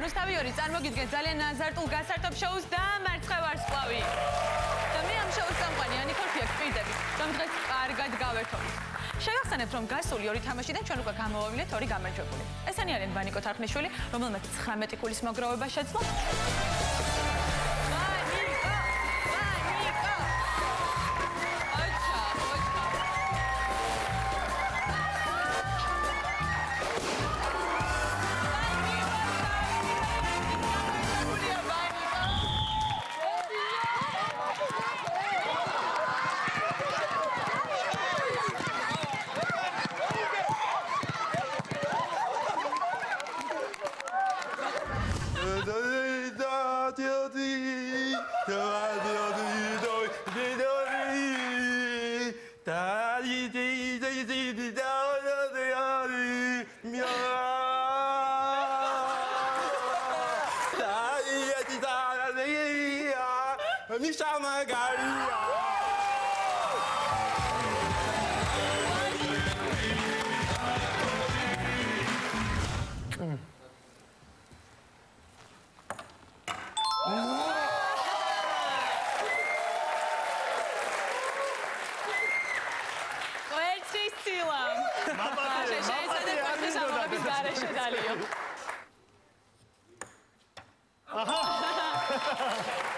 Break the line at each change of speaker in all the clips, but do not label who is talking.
რუსთავი წარმოგიდგენთ ძალიან აზარტულ გასართობ შოუს დამარცხე ვარსკვლავი. და მე ამ შოუს წამყვანი ანიკორფია გპირდები, რომ დღეს კარგად გავერთობთ. შევახსენებთ, რომ გასული ორი თამაშიდან ჩვენ უკვე გამოვავლინეთ ორი გამარჯვებული. ესენი არიან ვანიკო თარხნიშვილი, რომელმაც 19 ქულის მოგროვება შეძლო.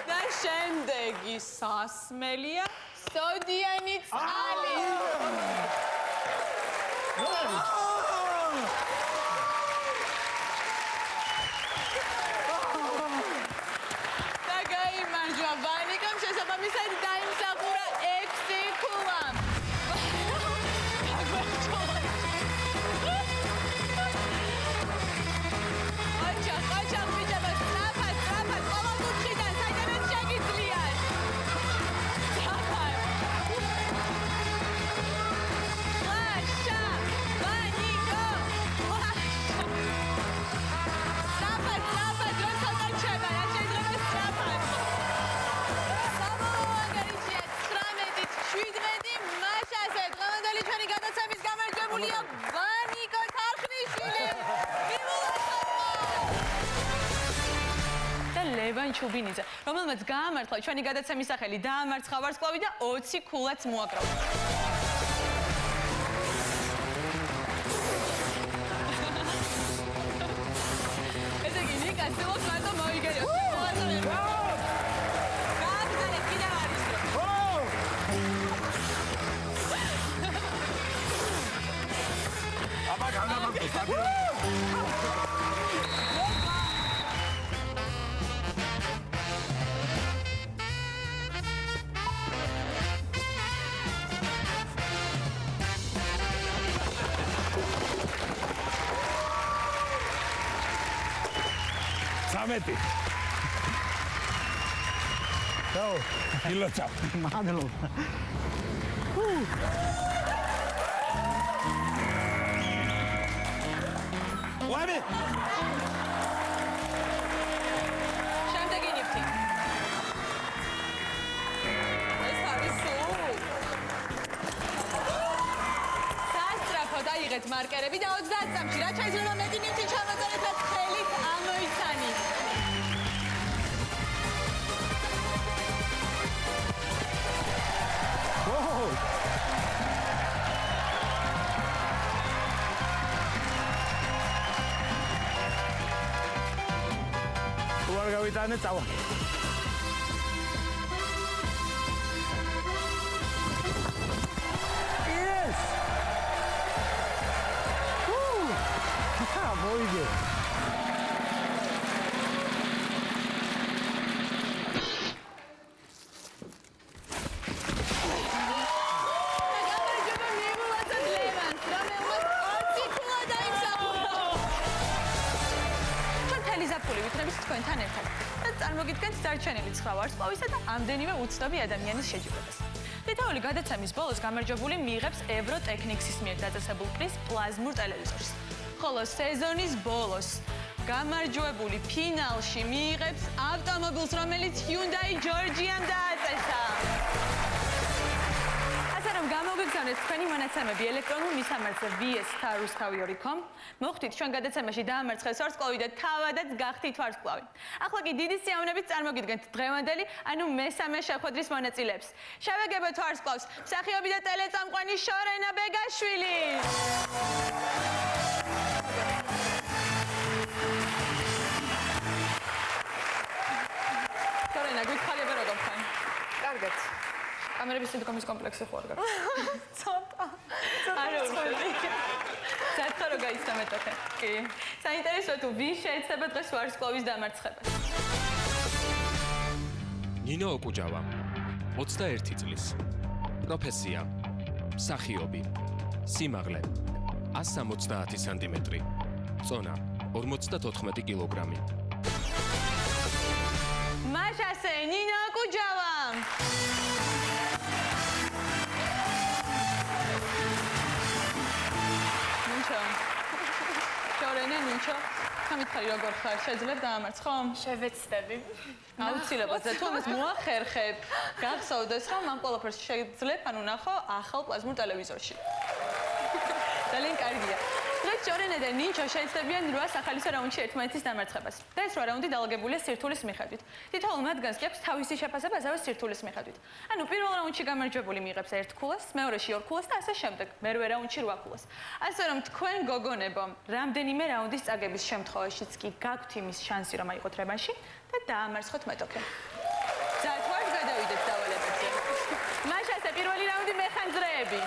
და შემდეგი სასმელია სოდიანი წყალი. და გაიმარჯვა ვანიკამ, შესაბამისად დაიმსახურა 6 ქულა. ლევან ჩუბინიძე, რომელმაც გაამართლა ჩვენი გადაცემის სახელი დაამარცხა ვარსკვლავი და 20 ქულაც მოაკროვა. ესე იგი, ნიკა, ცდილობს მარტო მოიგერიოს. გააგზავნეთ, კიდევ არის დრო.
აბა გამარჯვება. Sameti. Ciao. Dillo ciao. Madelo. Uami.
შემდეგი ნიფტი. ეს არის სულ. სასწრაფოდ აიღეთ მარკერები და 30 წამში რა შეიძლება მეტი ნიფტი ჩამოწერეთ და ხელით ამოიცანით.
გავიტანე წავა. Yes! მოიგე.
თქვენთან ერთად და წარმოგიდგენთ დარჩენილი 9 ვარსკვლავისა და ამდენივე უცნობი ადამიანის შეჯიბრებას. თითოეული გადაცემის ბოლოს გამარჯვებული მიიღებს ევროტექნიქსის მიერ დაწესებულ პრიზ პლაზმურ ტელევიზორს. ხოლო სეზონის ბოლოს გამარჯვებული ფინალში მიიღებს ავტომობილს, რომელიც Hyundai Georgia-მ დააწესა. ასე როცა რომ გამოგიგზავნეთ თქვენი მონაცემები ელექტრონულ მისამართზე vs.rus.ru.com, მოხდით ჩვენ გადაცემაში დაამარცხეს ვარსკვლავი და თავადაც გახდით ვარსკვლავი. ახლა კი დიდი სიამოვნებით წარმოგიდგენთ დღევანდელი, ანუ მესამე შეხვედრის მონაწილეებს. შევეგებოთ ვარსკვლავს, მსახიობი და ტელეწამყვანი შორენა ბეგაშვილი. შორენა, გითხარიება როგორ ხარ?
კარგად.
კამერების სიდგომის კომპლექსი ხო არ გაქვს?
ცოტა.
არ ვიცი. საერთოდ რა გაიცამეთოთე? კი. საინტერესოა თუ ვის შეეცდება დღეს ვარსკვლავის დამარცხებას.
ნინო ოკუჯავა 21 წლის. პროფესია: მსახიობი. სიმაღლე: 170 სანტიმეტრი. წონა: 54 კილოგრამი.
მაშასე ნინო ოკუჯავა. შორენა ნინჩო, გამითხარი როგორ ხარ? შეძლებ დაამარცხო?
შევეცდები.
აუცილებლად, თუ ამას მოახერხებ, გახსოვდეს რომ ამ ყველაფერს შეძლებ, ანუ ნახო ახალ პლაზმურ ტელევიზორში. ძალიან კარგია. დღეს შორენა და ნინჩო შეეცდებიან 8 სახალისო რაუნდში ერთმანეთის დამარცხებას. და ეს 8 რაუნდი დალაგებულია სირთულის მიხედვით. თითოეულ მათგანს კი აქვს თავისი შეფასება ასევე სირთულის მიხედვით. ანუ პირველ რაუნდში გამარჯვებული მიიღებს 1 ქულას, მეორეში 2 ქულას და ასე შემდეგ. მერვე რაუნდში 8 ქულას. ასე რომ თქვენ გოგონებო, რამდენიმე რაუნდის წაგების შემთხვევაშიც კი გაქვთ იმის შანსი რომ აიღოთ რევანში და დაამარცხოთ მეტოქე. ძათ ვარ გადავიდეთ დავალებებზე. მაშასე პირველი რაუნდი მეხანძრეები.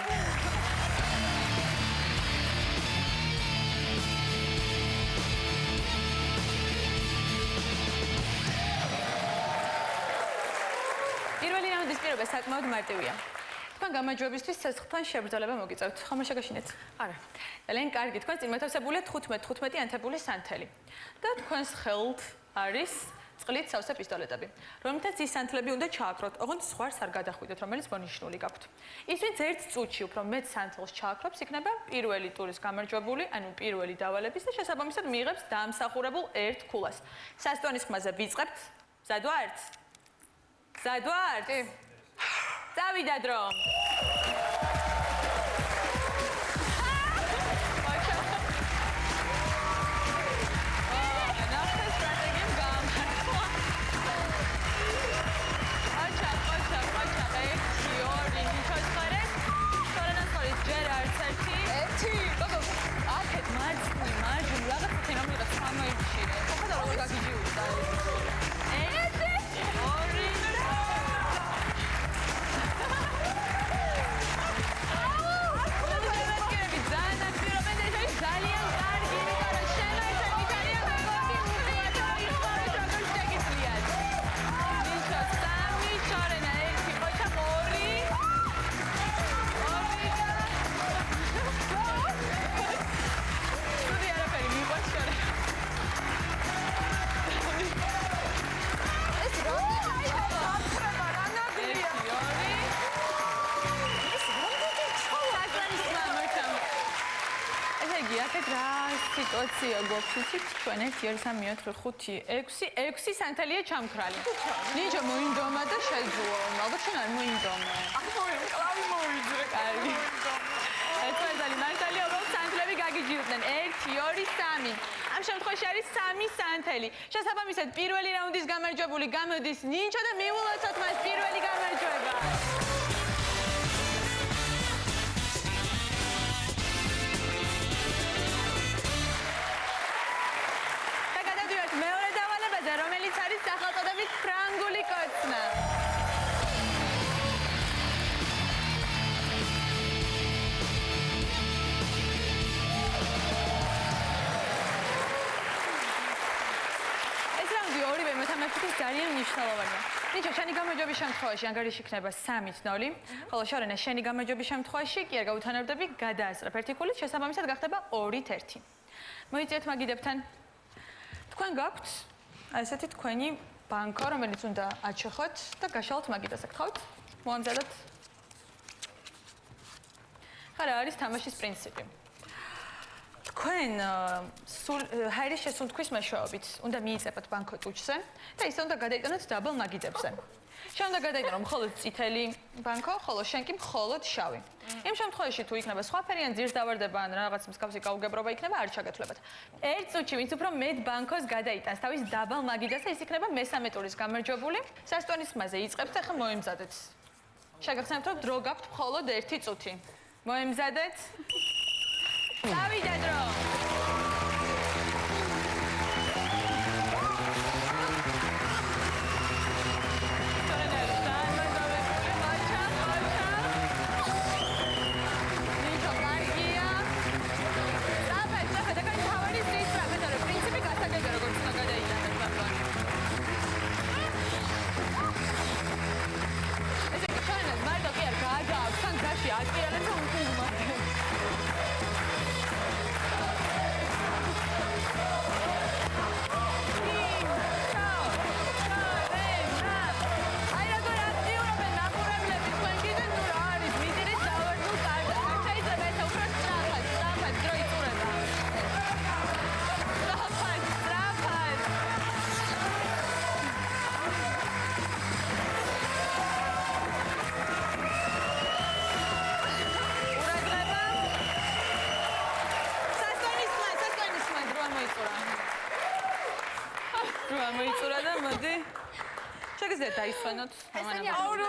პირველი რაუნდის პირობა საკმაოდ მარტივია. თქვენ გამარჯვებისთვის ცეცხლთან შებრძოლება მოგიწევთ. ხომ არ შეგაშინეთ? არა. ძალიან კარგი. თქვენ წინ მოთავსებულია 15 ანთებული სანთელი. და თქვენს ხელთ არის წყლით სავსე პისტოლეტები, რომლითაც ის სანთლები უნდა ჩააქროთ, ოღონდ სხვას არ გადახვიდოთ, რომელიც მონიშნული გაქვთ. ის ვინც ერთ წუთში უფრო მეტ სანთელს ჩააქრობს, იქნება პირველი ტურის გამარჯვებული, ანუ პირველი დავალების და შესაბამისად მიიღებს დაამსახურებულ 1 ქულას. სასტვანის ხმაზე ვიწყებთ. მზად ვართ? მზად ვართ? კი. წავიდა დრო. სიტუაცია გვაქვს იცით ჩვენ 1 2 3 4 5 6 სანთელია ჩამქრალი. ნინჯო მოინდომა და შეძუო. ალბათ შენ არ მოინდომა.
კლავი მოვიძრე.
კარგი. ეს მართალია უბრალოდ სანთლები გაგიჯიოდნენ. 1 2 3. ამ შემთხვევაში არის 3 სანთელი. შესაბამისად პირველი რაუნდის გამარჯვებული გამოდის ნინჯო და მივულოცოთ მას პირველი გამარჯვება. რომელიც არის სახელწოდებით ფრანგული კოცნა. ეს რაუნდი ორივე მოთამაშისთვის ძალიან მნიშვნელოვანია. ნიჩო, შენი გამარჯვების შემთხვევაში ანგარიში იქნება 3-0, ხოლო შორენა შენი გამარჯვების შემთხვევაში კი არ გაუთანაბრდები, გადაასწრებ 1 ქულით, შესაბამისად გახდება 2-1. მოიწიეთ მაგიდებთან. თქვენ გაქვთ ასეთი თქვენი ბანკო, რომელიც უნდა აჩეხოთ და გაშალოთ მაგიდაზე. გთხოვთ? მოამზადოთ. ხარა არის თამაშის პრინციპი. თქვენ ჰაერის შესუნთქვის მეშვეობით უნდა მიიწებოთ ბანკო ტუჩზე და ისე უნდა გადაიტანოთ დაბალ მაგიდებზე. შენ უნდა გადაიტანო მხოლოდ წითელი ბანკო, ხოლო შენ კი მხოლოდ შავი. იმ შემთხვევაში თუ იქნება სხვაფერი ან ძირს დავარდება ან რაღაც მსგავსი გაუგებრობა იქნება, არ ჩაგეთვლებათ. ერთ წუთში ვინც უფრო მეტ ბანკოს გადაიტანს თავის დაბალ მაგიდაზე, ის იქნება მესამე ტურის გამარჯვებული. სასტვანის ხმაზე იწყებთ და ახლა მოემზადეთ. შეგახსენებთ, რომ დრო გაქვთ მხოლოდ 1 წუთი. მოემზადეთ. დავიდა დრო. მოიწურა და მოდი შეგიძლიათ დაისვენოთ
ესენი აურო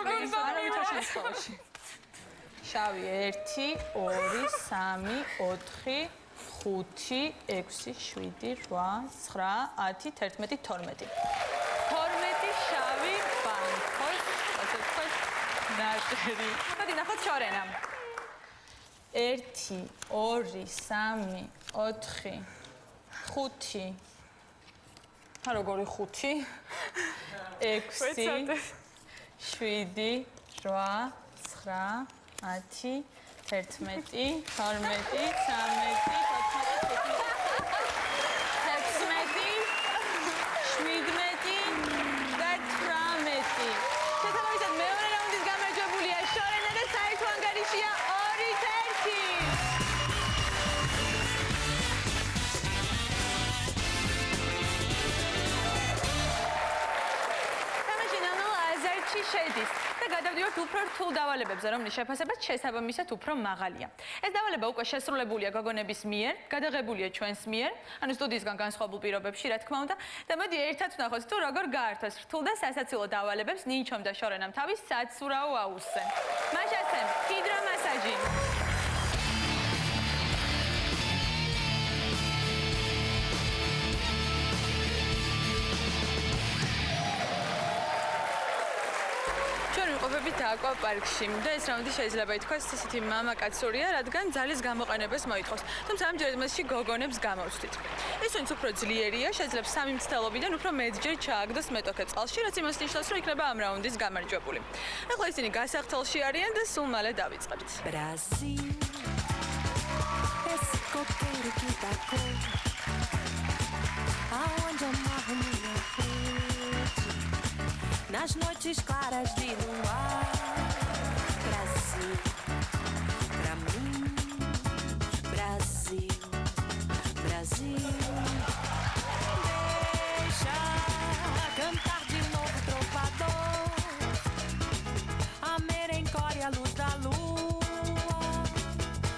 შავი 1 2 3 4 5 6 7 8 9 10 11 12 შავი ბანკოს ასე ვთქვათ ნატერი მოდი ნახოთ შორენა 1 2 3 4 5 როგორი 5 6 7 8 9 10 11 12 შესაბამისად მეორე რაუნდის გამარჯვებულია შორენა და საერთო ანგარიშია 2-1 შედის და გადავდივართ უფრო რთულ დავალებებზე, რომლის შეფასებაც შესაბამისად უფრო მაღალია. ეს დავალება უკვე შესრულებულია გოგონების მიერ, გადაღებულია ჩვენს მიერ, ანუ სტუდიისგან განსხვავებულ პირობებში, რა თქმა უნდა, და მოდი ერთად ვნახოთ თუ როგორ გაართოს რთულ და სასაცილო დავალებებს ნინჩომ და შორენამ თავის საცურაო აუზზე. მაშასემ, ჰიდრომასაჟი. ყოფებით აკვაპარკში და ეს რაუნდი შეიძლება ითქვას ისეთი მამაკაცურია, რადგან ძალის გამოყენებას მოითხოვს. თუმცა ამჯერად მასში გოგონებს გამოვცდით. ის ვინც უფრო ძლიერია, შეიძლება 3 მცდელობიდან უფრო მეტჯერ ჩააგდოს მეტოქე წყალში, რაც იმას ნიშნავს, რომ იქნება ამ რაუნდის გამარჯვებული. ახლა ისინი გასახთელში არიან და სულ მალე დავიწყებთ.
Nas noites claras de luar, Brasil, pra mim, Brasil, Brasil. Deixa cantar de novo trovador, a merencória, a luz da lua,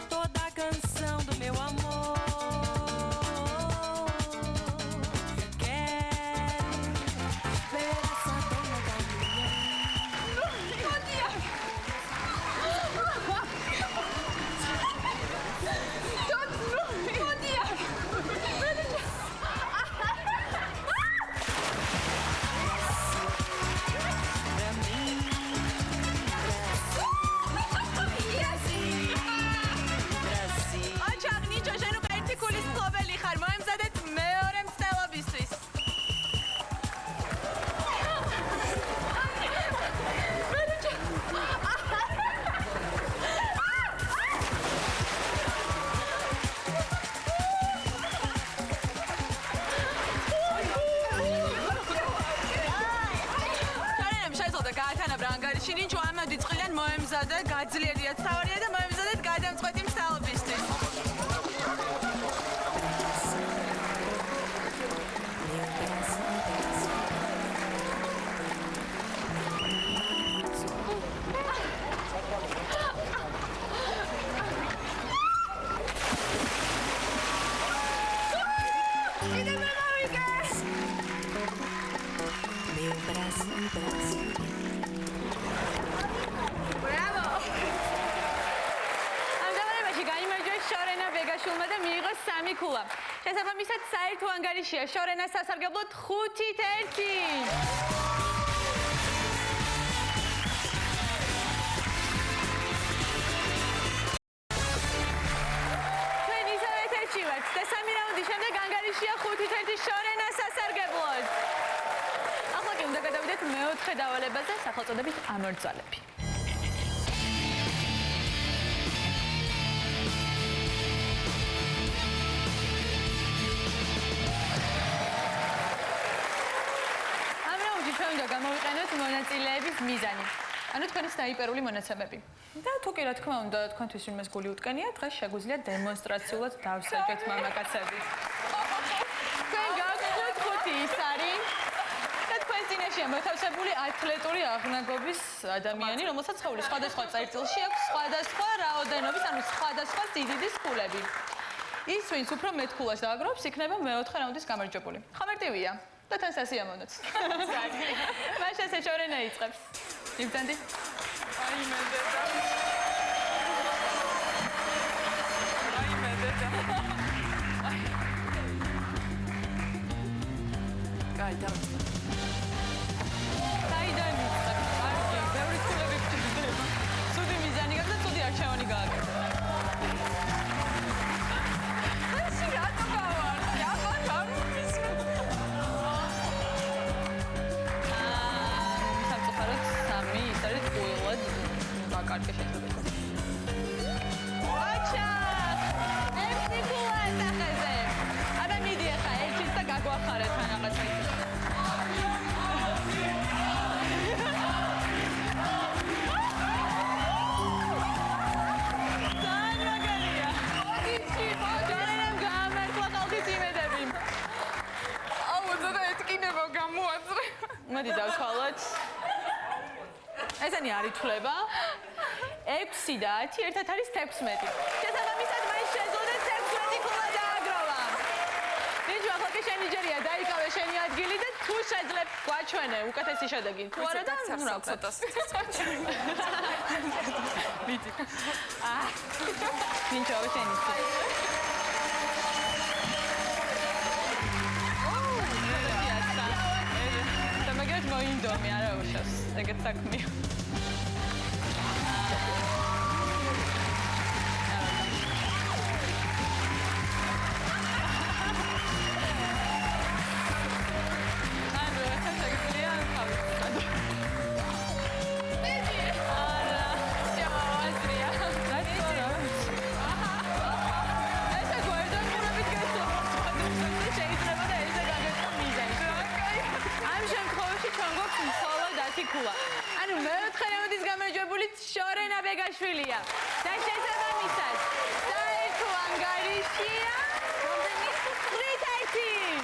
toda a canção do meu amor. შინინჩო ამოდი წყლიან მოემზადე, გაძლიერდიათ თავარია და მოემზადეთ გადამწყვეტი მცდელობისთვის.
Bravo! ამ დამარებაში გაიმარჯვეს შორენა ბეგაშვილმა და მიიღო 3 ქულა. შესაბამისად საერთო ანგარიშია შორენას სასარგებლოდ 5-1. და 3 რაუნდის შემდეგ ანგარიშია 5-1 შორენას სასარგებლოდ. ახლა კი უნდა გადავიდეთ მეოთხე დავალებაზე, სახელწოდებით ამორძალები. ამ რაუნდში ჩვენ უნდა გამოვიყენოთ მონაწილეების მიზანი. ანუ თქვენი სნაიპერული მონაცემები. და თუ კი რა თქმა უნდა თქვენთვის ვინმეს გული უტკენია, დღეს შეგვიძლია დემონსტრაციულად დავსაჯეთ მამაკაცები. თქვენ გაგვგონთ 5 ის არის და თქვენ წინაშეა მოთავსებული ათლეტური აღნაგობის ადამიანი, რომელსაც სხეული სხვადასხვა წერტილში აქვს სხვადასხვა რაოდენობის, ანუ სხვადასხვა სიდიდის ქულები. ის ვინც უფრო მეტ ქულას დააგროვებს, იქნება მეოთხე რაუნდის გამარჯვებული. ხამარტივია და თან სასიამოვნოც. მაშინ ესე შორენა იწყებს. იბრძანდი?
აი მე დედა. აი მე დედა. აი დავიწყე.
საიდან მიწყებ? კარგი, ბევრი ქულები გჭირდება. ცუდი მიზანი გაქვს და ცუდი არჩევანი გააკეთე.
ეს რატო გავარდი? აბა არ მისმე.
სამწუხაროდ 3 ის არის ყოველად დაკარგე შეიძლება. აჩა! ერთი ქულა სახეზე. აბა მიდი ახლა ერთის და გაგვახარეთ თან რაღაცა. მოდი დავთვალოთ. ესენი არ ითვლება. 6 და 10 ერთად არის 16. შესაბამისად მაინც შეძლო 16 ქულა დააგროვა. ნიჭო ახლა კი შენი ჯერია დაიკავე შენი ადგილი და თუ შეძლებ გვაჩვენე უკეთესი შედეგი. თუ არა და ნუ რა ვქოთ. მიდი. ნიჭო შენი. მოინდომი არა უშავს. ეგეთ საქმეა. ანუ ეს შეგიძლია ხავი. მედი. არა. შემოვაზრია. რა ვიცი. ეს გვერდონურებით გასწავლეთ. შეიძლება და ესე გაგეცნო მიზანი. ამ შემთხვევაში ჩვენ გვაქვს მხოლოდ 10 ქულა. ანუ მეოთხე რაუნდის გამარჯვებული შორენა ბეგაშვილია. და შესაბამისად საერთო ანგარიშია რამდენი? 5-1.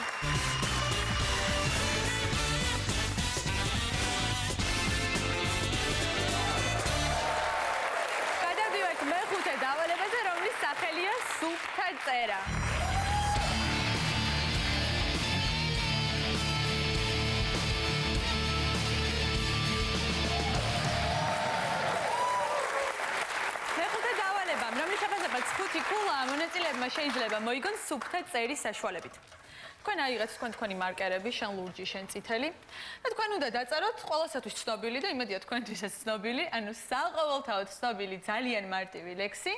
გადავდივართ მეხუთე დავალებაზე, რომლის სახელია სუფთა წერა. რომლის შეფასებაც 5 ქულა მონაწილეებმა შეიძლება მოიგონ სუფთა წერის საშუალებით. თქვენ აიღეთ თქვენი მარკერები, შენ ლურჯი, შენ წითელი და თქვენ უნდა დაწეროთ ყველასათვის ცნობილი და იმედია თქვენთვისაც ცნობილი, ანუ საყოველთაოდ ცნობილი ძალიან მარტივი ლექსი.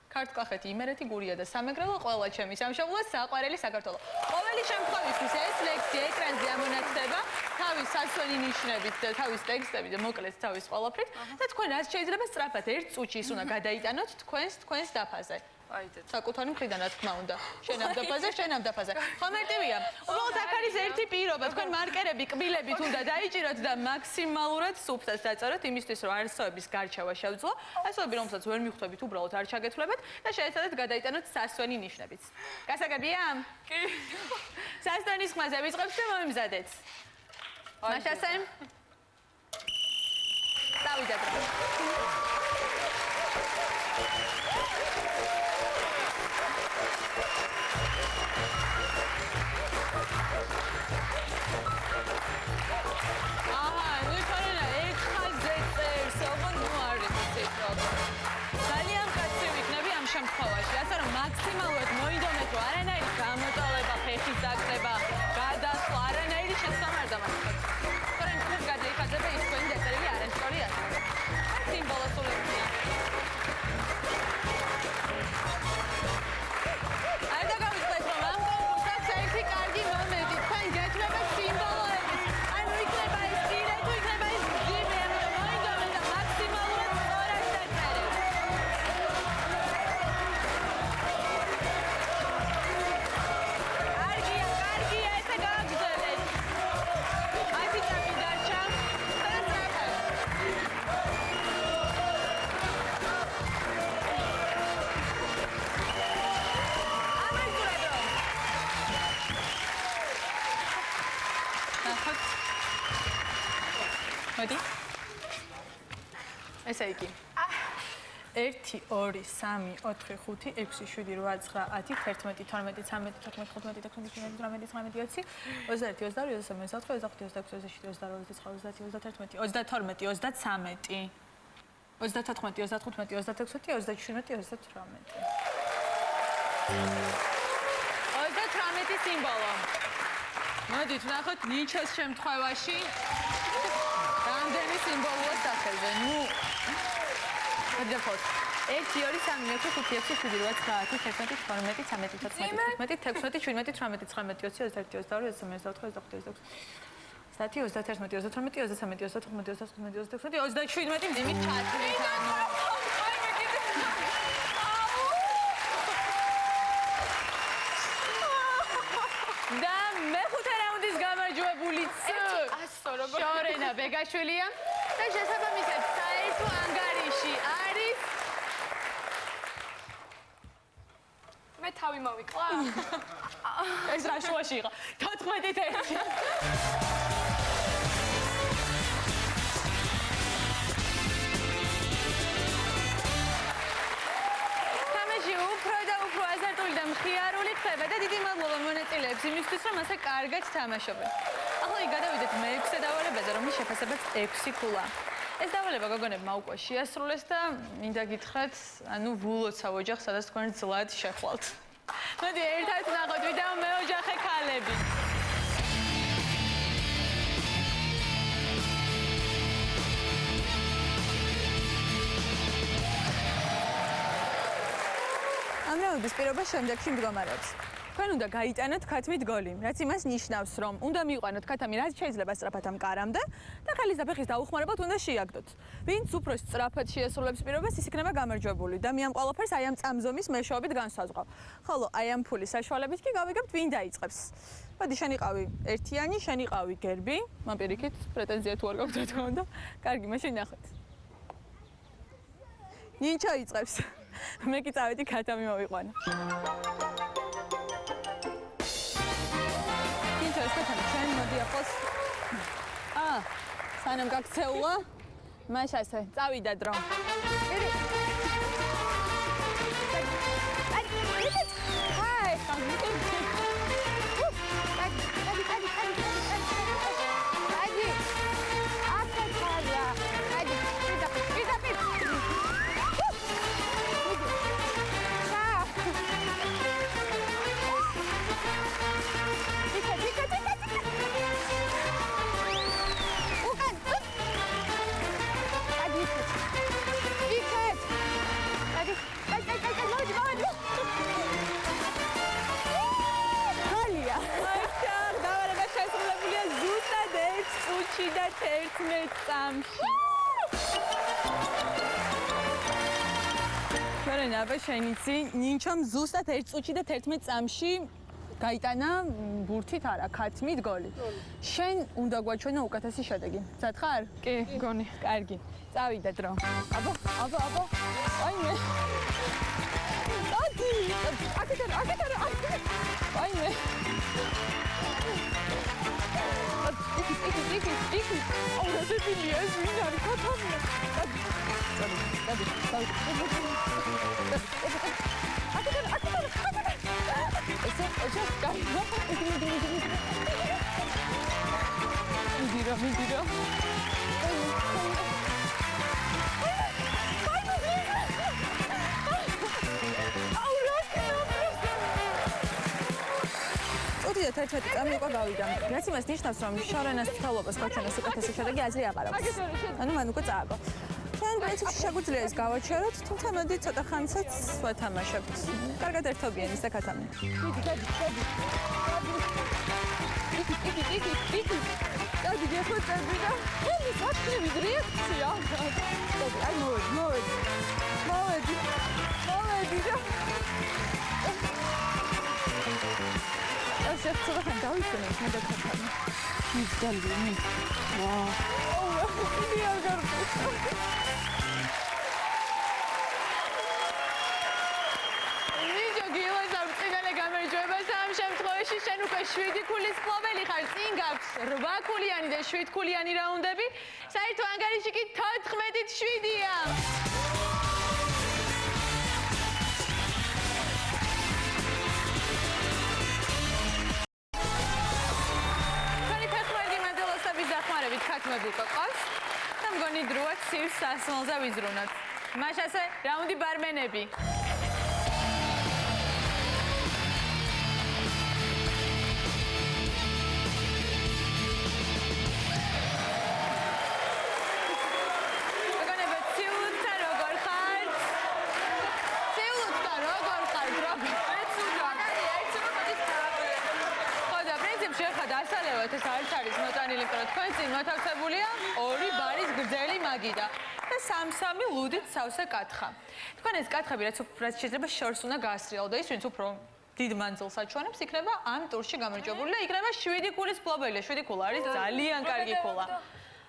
ქართკახეთი, იმერეთი, გურია და სამეგრელო, ყველა ჩემი სამშობლო, საყვარელი საქართველო. ყოველი შემთხვევისთვის ეს ლექსი ეკრანზე ამონაცდება თავის სასვენი ნიშნებით და თავის ტექსტებით და მოკლედ თავის ყველაფრით და თქვენ რაც შეიძლება სწრაფად 1 წუთში ის უნდა გადაიტანოთ თქვენს დაფაზე.
აი დედა.
საკუთარი მხრიდან რა თქმა უნდა. შენ ამ დაფაზე, შენ ამ დაფაზე. ხომარტივია. უბრალოდ აქ არის ერთი პირობა, თქვენ მარკერები კბილებით უნდა დაიჭიროთ და მაქსიმალურად სუფთას დაწეროთ იმისთვის, რომ არსოების გარჩევა შევძლო. ასოები, რომელსაც ვერ მიხვდებით, უბრალოდ არ ჩაგეთვლებათ და შეეცადეთ გადაიტანოთ სასვენი ნიშნებიც. გასაგებია?
კი.
სასვენის ხმაზე ვიწყებთ და მომიმზადეთ. მაშასე? დავიდეთ რა. ნახოთ. მოდი. ესე იგი. 1 2 3 4 5 6 7 8 9 10 11 12 13 14 15 16 17 18 19 20 21 22 23 24 25 26 27 28 29 30 31 32 33 34 35 36 37 38 39 40 41 42 43 44 45 46 სიმბოლო. მოდით ვნახოთ ნიჩოს შემთხვევაში რამდენი სიმბოლოა სახელზე. ნუ მოდით 1 2 3 4 5 6 7 8 9 10 11 12 13 14 15 16 17 18 19 20 21 22 23 24 25 26 27 28 29 30 31 32 33 34 35 36 37 37 მძიმით ჩაძლით ანუ და მეხუთე რაუნდის გამარჯვებულიც შორენა ბეგაშვილია და შესაბამისად საერთო ანგარიში არის
მე თავი მოვიკლა.
ეს რა შუაში იყო 14-1 უფრო აზარტული და მხიარული ხდება და დიდი მადლობა მონაწილეებს იმისთვის, რომ ასე კარგად თამაშობენ. ახლა გადავიდეთ მე-6 დავალებაზე, რომლის შეფასებაც 6 ქულა. ეს დავალება გოგონებმა უკვე შეასრულეს და მინდა გითხრათ, ანუ ვულოცავ ოჯახს, სადაც თქვენ ძლად შეხვალთ. მოდი ერთად ნახოთ ვიდეო მეოჯახე ქალები. ამ რაუნდის პირობა შემდეგში მდგომარეობს. თქვენ უნდა გაიტანოთ ქათმით გოლი, რაც იმას ნიშნავს, რომ უნდა მიიყვანოთ ქათამი რაც შეიძლება სწრაფად ამ კარამდე და ხელის და ფეხის დაუხმარებად უნდა შეაგდოთ. ვინც უფრო სწრაფად შეასრულებს პირობას, ის იქნება გამარჯვებული და მე ამ ყველაფერს აი ამ წამზომის მეშვეობით განსაზღვრავ. ხოლო აი ამ ფულის საშუალებით კი გავიგებთ ვინ დაიწყებს. მოდი შენ იყავი ერთიანი, შენ იყავი გერბი, მან პირიქით პრეტენზია თუ არ გაქვს რა თქმა უნდა. კარგი, მაშინ ნახეთ. ნინჩო იწყებს. მე კი წავედი ქათამი მოვიყვანე. ნინჩო ეს ქათამი შენ მოდი ახლოს. სანამ გაქცეულა, მაშ ასე წავიდა დრო. და 11 წამში. მერენა ბაშენიცი ნინჩომ ზუსტად 1 წუთში და 11 წამში გაიტანა ბურთით არა, ქათმით გოლი. შენ უნდა გვაჩვენო უკეთესი შედეგი. მზად ხარ? კი, გონი. კარგი. წავიდა დრო. აბა. აი მე. დადი. აკეთე. აი მე. იქ. აუ, ეს ვინია, ეს ვინ არის ქათამია? დადი. აკეთე. ეს გაიგო. მიდირო. წუთი და 11 წამი უკვე გავიდა. რაც იმას ნიშნავს, რომ შორენას თვალობას გაჩვენოს უკეთესი შედეგი აზრი აღარ აქვს. ანუ მან უკვე წააგო. ჩვენ პრინციპში შეგვიძლია ეს გავაჩეროთ, თუმცა მოდი ცოტა ხანსაც ვათამაშებთ. კარგად ერთობიანი საკათამი. იქ. დადი გეხოწები და ეს საქმე რეაქცია. აი მოვედი და ეს ცოტა ხან დავიწყე მე და ქათამი. ის გალვინი. ვაუ. მე არ გარკვევ. ნიჯო გილოს ამ წინალე გამარჯვებას ამ შემთხვევაში შენ უკვე უკვე 7 ქულის მფლობელი ხარ, წინ გაქვს 8 ქულიანი და 7 ქულიანი რაუნდები. საერთო ანგარიში კი 14-ით 7-ია. თქვენი ფეხმარგი მანძილოსების დახმარებით ქათმები ყავს და მგონი დროა ცივ სასმელზე ვიზრუნოთ. მაშასე რაუნდი ბარმენები. ეს არის მოტანილი, იმიტომ რომ თქვენ წინ მოთავსებულია 2 ბარის გრძელი მაგიდა და 3-3 ლუდით სავსე კათხა. თქვენ ეს კათხები რაც შეიძლება შორს უნდა გაასრიალო და ის ვინც უფრო დიდ მანძილს აჩვენებს, იქნება ამ ტურში გამარჯვებული და იქნება 7 ქულის მფლობელი. 7 ქულა არის ძალიან კარგი ქულა.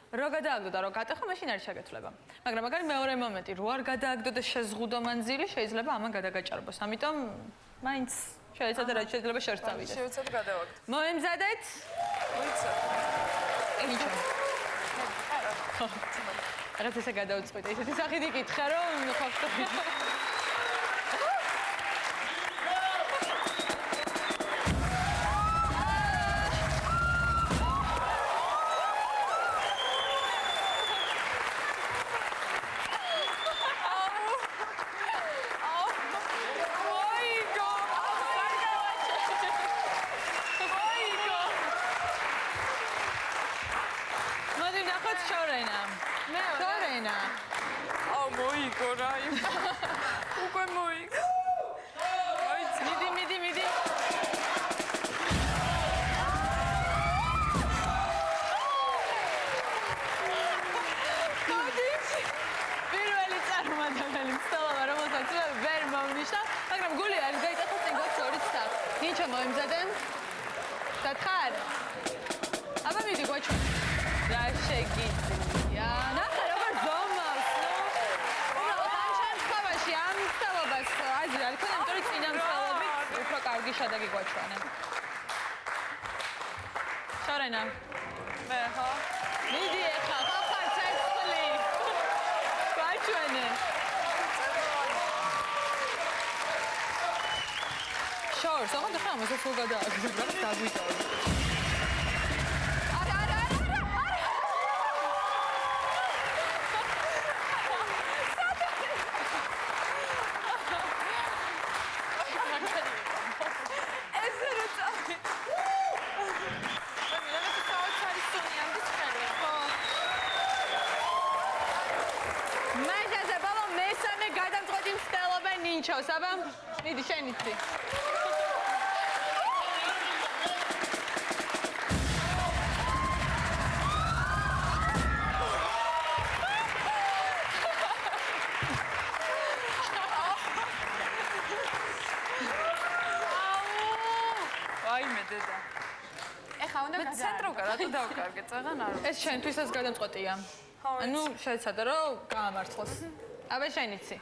რო გადააგდო და რო გატეხო, მაშინ არ შეგეთლება. მაგრამ მაგარი მეორე მომენტი, რო არ გადააგდო და შეზღუდო მანძილი, შეიძლება ამან გადაგაჭარბოს. ამიტომ მაინც შეიძლება რაც შეიძლება შორს წავიდეს.
შევეცად გადავაგდო.
მოემზადეთ?
ვიცი.
ელჩო. რაღაც ესე გადავწყვიტე. ისეთი სახით იკითხა, რომ ხახტი.
მოიგო რა იმ. უკვე მოიგო.
მიდი. პირველი წარმატებელი მცდელობა, რომელსაც ვერ მომნიშნა, მაგრამ გული არის გაიტეხა წინ გვაქვს 2 ცდა. ნიჩო მოიმზადე? დათხარ? აბა მიდი გვაჩვენ. რა შეგიძლია? ნახე როგორ ზომავს, კარგი შედეგი გვაჩვენა. შორენა.
მე ხო?
მიდი ახლა, ხახარ ცეცხლი. გვაჩვენე. შორს, ოღონდ ახლა ამასაც რო გადააგდო, რაც დაგვიტოვე. ნინჩოს, აბა, მიდი შენ იცი.
ვაიმე დედა. ეხა უნდა ცენტროვკა რატო დავკარგე, წაღან არ.
ეს შენთვისაც გადამწყვეტია. ანუ შეეცადა რომ გაამართლოს. აბა შენ იცი.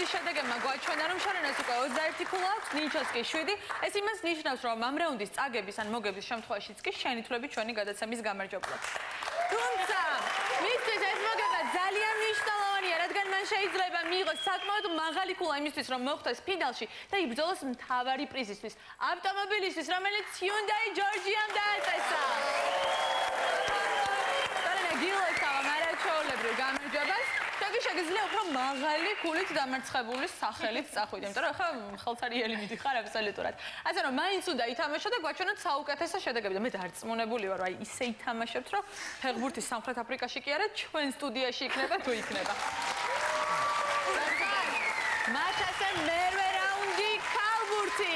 შედეგებმა გვაჩვენა რომ შორენას უკვე 21 ქულა აქვს, ნინჩოს კი 7. ეს იმას ნიშნავს რომ ამ რაუნდის წაგების ან მოგების შემთხვევაშიც კი შენითვლები ჩვენი გადაცემის გამარჯვებულად. თუმცა მისთვის ეს მოგება ძალიან მნიშვნელოვანია, რადგან მან შეიძლება მიიღოს საკმაოდ მაღალი ქულა იმისთვის რომ მოხვდეს ფინალში და იბრძოლოს მთავარი პრიზისთვის, ავტომობილისთვის, რომელიც Hyundai Georgia-მ დააწესა. გილოცავ მარაჩვეულებრივ გამარჯვებას. შეგიძლია უფრო მაღალი ქულით დამარცხებული სახელით წახვიდე, იმიტომ რომ ხა ხელსარიელი მიდიხარ აბსოლუტურად. ასე რომ მაინც უნდა ითამაშო და გვაჩვენოთ საუკეთესო შედეგები და მე დარწმუნებული ვარ, აი ისე ითამაშებთ, რომ ფეხბურთი სამხრეთ აფრიკაში კი არა, ჩვენ სტუდიაში იქნება თუ იქნება. მათ ასე მერვე რაუნდი ქალბურთი.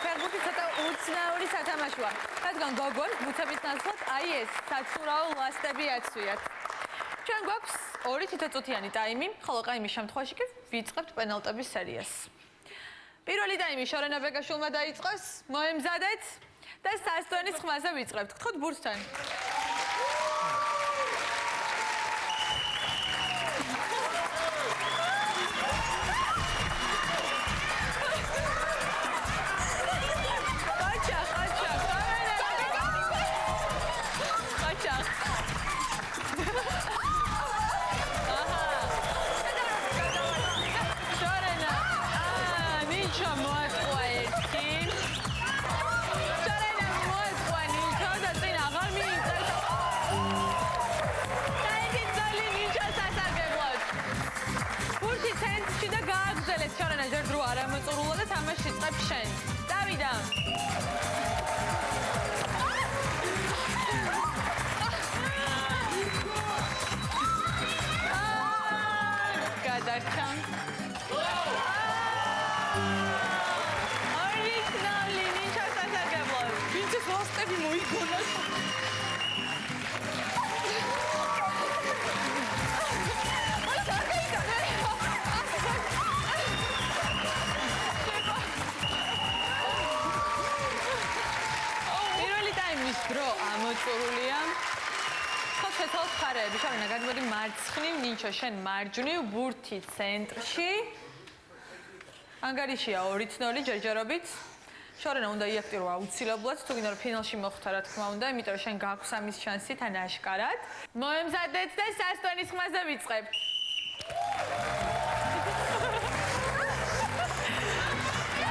ფეხბურთი ცოტა უცნაური სათამაშოა. რადგან გოგონს ბუცების ნაცვლად აი ეს საცურაო ლასტები აცვიათ. ჩვენ გვაქვს 2 თითოწუთიანი ტაიმი, ხოლო ყაიმის შემთხვევაში კი ვიწყებთ პენალტების სერიას. პირველი ტაიმი შორენა ბეგაშვილმა დაიწყოს, მოემზადეთ და სასტვენის ხმაზე ვიწყებთ. გთხოვთ ბურთთან. შორენა ჯერ დრო არ ამოწურულა და თამაში იწყებ შენ. დავიდა. გადარჩა. ორიგინალი ნიჩა სასარგებლოდ. ვინც ლასტები მოიგონა. დრო ამოწურულია. ხო შეთავთ ხარეები, შორენა გადმოდი მარცხნივ, ნინჩო შენ მარჯვნივ, ბურთი ცენტრში. ანგარიშია 2-0 ჯერჯერობით. შორენა უნდა იაქტირო აუცილებლად, თუ გინდა რომ ფინალში მოხვდა რა თქმა უნდა, იმიტომ რომ შენ გაქვს ამის შანსი თან აშკარად. მოემზადეთ და სასტვენის ხმაზე ვიწყებთ.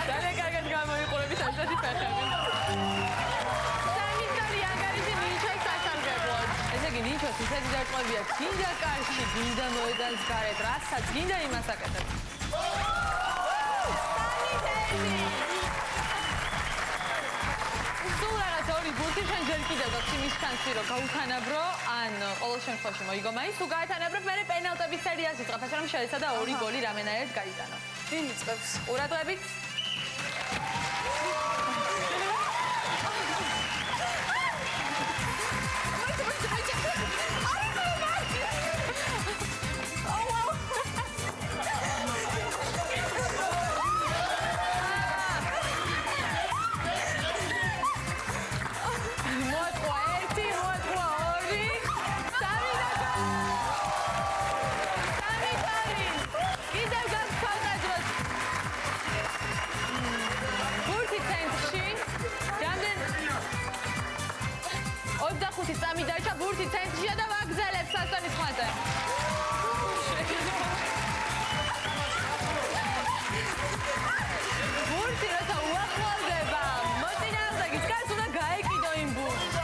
ძალიან კარგად გამოიყურებით ასეთი ფეხები. ნიჩოს ისეთი დარტყმებია, გინდა კარში, გინდა მოედანს გარეთ, რასაც გინდა იმას აკეთებ. სულ რაღაც ორი ბურთი შენ ჯერ კიდევ გაქვს იმის შანსი, რომ გაუთანაბრო, ან ყოველ შემთხვევაში მოიგო მაინც, თუ გაათანაბრებ, მერე პენალტების სერიას იწყებ, ასე რომ შეეცადა 2 გოლი რამენაირად გაიტანო. ვინ იწყებს? ყურადღებით. წამი დაიჭა ბურთი ცენტრშია და ვაგზელებ სასტვენის ხმაზე. ბურთი როცა უახლოვდება, მოწინააღმდეგის კარს უნდა გაეკიდო იმ ბურთს.